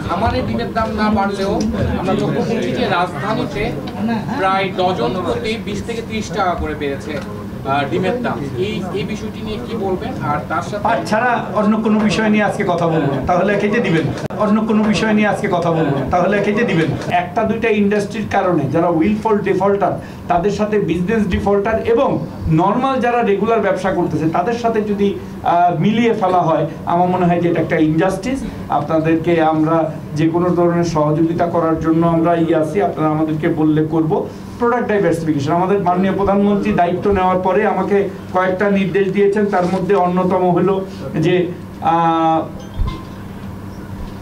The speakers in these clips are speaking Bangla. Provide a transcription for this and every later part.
খামারে ডিমের দাম না বাড়লেও আমরা লক্ষ্য করছি যে রাজধানীতে প্রায় ডজন প্রতি 20 থেকে 30 টাকা করে বেড়েছে ডিমের দাম। এই বিষয়টি নিয়ে কি বলবেন? আর তার সাথে পাট ছাড়া অন্য কোনো বিষয় নিয়ে আজকে কথা বলবো না, তাহলে খেতে দিবেন। অন্য কোনো বিষয় নিয়ে আজকে কথা বলবো না, তাহলে খেতে দিবেন। একটা দুইটা ইন্ডাস্ট্রির কারণে যারা উইলফুল ডিফল্টার, তাদের সাথে বিজনেস ডিফল্টার এবং নর্মাল যারা রেগুলার ব্যবসা করতেছে তাদের সাথে যদি মিলিয়ে ফেলা হয়, আমার মনে হয় যে এটা একটা ইনজাস্টিস। আপনাদেরকে আমরা যে কোনো ধরনের সহযোগিতা করার জন্য আমরা আছি, আপনারা আমাদেরকে বললে করব। প্রোডাক্ট ডাইভার্সিফিকেশন আমাদের মাননীয় প্রধানমন্ত্রী দায়িত্ব নেওয়ার পরে আমাকে কয়েকটা নির্দেশ দিয়েছেন। তার মধ্যে অন্যতম হলো যে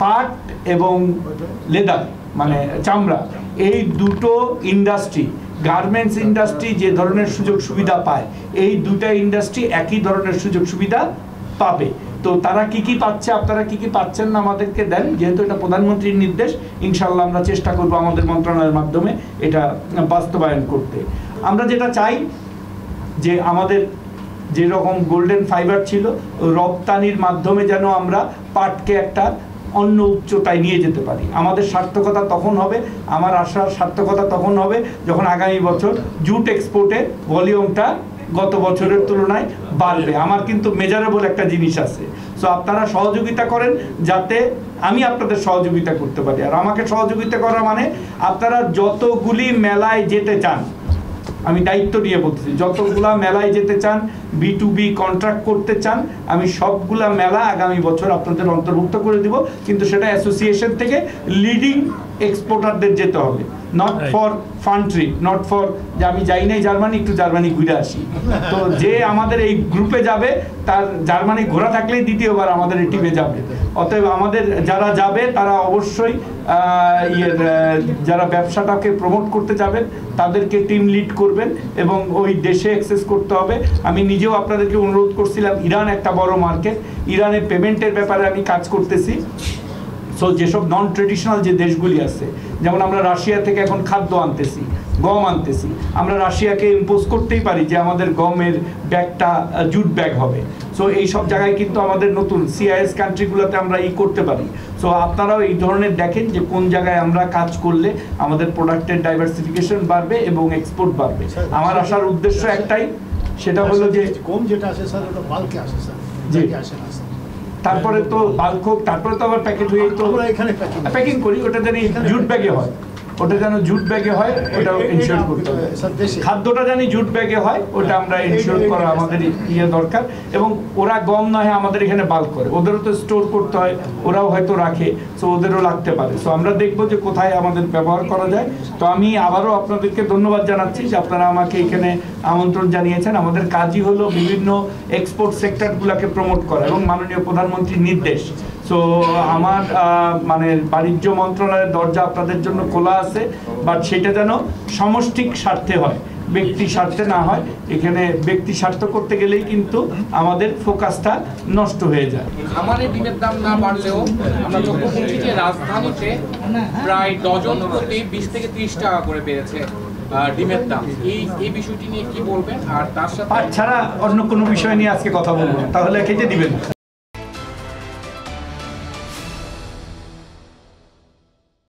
পাট এবং লেদার মানে চামড়া, এই দুটো ইন্ডাস্ট্রি, গার্মেন্টস ইন্ডাস্ট্রি যে ধরনের সুযোগ সুবিধা পায়, এই দুটা ইন্ডাস্ট্রি একই ধরনের সুযোগ সুবিধা পাবে। তো তারা কি কি পাচ্ছে, আপনারা কি কি পাচ্ছেন না আমাদেরকে দেন, যেহেতু এটা প্রধানমন্ত্রীর নির্দেশ। ইনশাল্লাহ আমরা চেষ্টা করব আমাদের মন্ত্রণালয়ের মাধ্যমে এটা বাস্তবায়ন করতে। আমরা যেটা চাই যে আমাদের যেরকম গোল্ডেন ফাইবার ছিল, রপ্তানির মাধ্যমে যেন আমরা পাটকে একটা অন্য উচ্চতায় নিয়ে যেতে পারি। আমাদের সার্থকতা তখন হবে, আমার আশার সার্থকতা তখন হবে যখন আগামী বছর জুট এক্সপোর্টের ভলিউমটা গত বছরের তুলনায় বাড়বে। আমার কিন্তু মেজারেবল একটা জিনিস আছে। সো আপনারা সহযোগিতা করেন যাতে আমি আপনাদের সহযোগিতা করতে পারি। আর আমাকে সহযোগিতা করা মানে আপনারা যতগুলি মেলায় যেতে চান, আমি দায়িত্ব নিয়ে বলতেছি, যতগুলা মেলায় যেতে চান, B2B কন্ট্রাক্ট করতে চান, আমি সবগুলা মেলা আগামী বছর আপনাদের অন্তর্ভুক্ত করে দিব। কিন্তু সেটা অ্যাসোসিয়েশন থেকে লিডিং এক্সপোর্টারদের যেতে হবে, not for fun trip, not for যে আমি যাই নাই জার্মানি, একটু জার্মানি ঘুরে আসি। তো যে আমাদের এই গ্রুপে যাবে তার জার্মানি ঘোরা থাকলেই দ্বিতীয়বার আমাদের এই টিমে যাবে। অতএব আমাদের যারা যাবে তারা অবশ্যই যারা ব্যবসাটাকে প্রমোট করতে যাবেন তাদেরকে টিম লিড করবেন এবং ওই দেশে অ্যাক্সেস করতে হবে। আমি নিজেও আপনাদেরকে অনুরোধ করছিলাম, ইরান একটা বড় মার্কেট, ইরানের পেমেন্টের ব্যাপারে আমি কাজ করতেছি। সো যেসব নন ট্রেডিশনাল যে দেশগুলি আছে, যেমন আমরা রাশিয়া থেকে এখন খাদ্য আনতেছি, গম আনতেছি, আমরা রাশিয়াকে ইম্পোজ করতেই পারি যে আমাদের গমের ব্যাগটা জুট ব্যাগ হবে। সো এই সব জায়গায় কিন্তু আমাদের নতুন CIS কান্ট্রিগুলোতে আমরা করতে পারি। সো আপনারাও এই ধরনের দেখেন যে কোন জায়গায় আমরা কাজ করলে আমাদের প্রোডাক্টের ডাইভার্সিফিকেশন বাড়বে এবং এক্সপোর্ট বাড়বে। আমার আসার উদ্দেশ্য একটাই, সেটা হলো যে কম যেটা আসে স্যার ওটা বাল্কে আসে স্যার, জি আসে না স্যার। তারপরে তো বাল্ক হোক, তারপরে তো আবার প্যাকেট হয়ে তো এখানে প্যাকিং করি, ওটা জানি জুট ব্যাগে হয়, ওটা যেন জুট ব্যাগে হয়, ওটা ইনশিওর করতে হবে। খাদ্যটা জানি জুট ব্যাগে হয়, ওটা আমরা ইনশিওর করা আমাদের দরকার। এবং ওরা গম নয় আমাদের এখানে বাল্ক করে, ওদেরও তো স্টোর করতে হয়, ওরাও হয়তো রাখে, সো ওদেরও লাগতে পারে। সো আমরা দেখবো যে কোথায় আমাদের ব্যবহার করা যায়। তো আমি আবারও আপনাদেরকে ধন্যবাদ জানাচ্ছি যে আপনারা আমাকে এখানে আমন্ত্রণ জানিয়েছেন। আমাদের কাজই হলো বিভিন্ন এক্সপোর্ট সেক্টরগুলোকে প্রমোট করা এবং মাননীয় প্রধানমন্ত্রীর নির্দেশ। সো আমার মানে বাণিজ্য মন্ত্রণালয়ের দরজা আপনাদের জন্য খোলা আছে, বাট সেটা যেন সমষ্টিক স্বার্থে হয়, ব্যক্তি স্বার্থে না হয়। এখানে ব্যক্তি স্বার্থ করতে গেলেই কিন্তু আমাদের ফোকাসটা নষ্ট হয়ে যায়। খামারে ডিমের দাম না বাড়লেও আমরা লক্ষ্য করছি যে রাজধানীতে প্রায় ডজন প্রতি 20 থেকে 30 টাকা করে বেড়েছে ডিমের দাম। এই বিষয়টি নিয়ে কি বলবেন? আর তার সাথে পাট ছাড়া অন্য কোনো বিষয় নিয়ে আজকে কথা বলবো না, তাহলে খেতে দিবেন।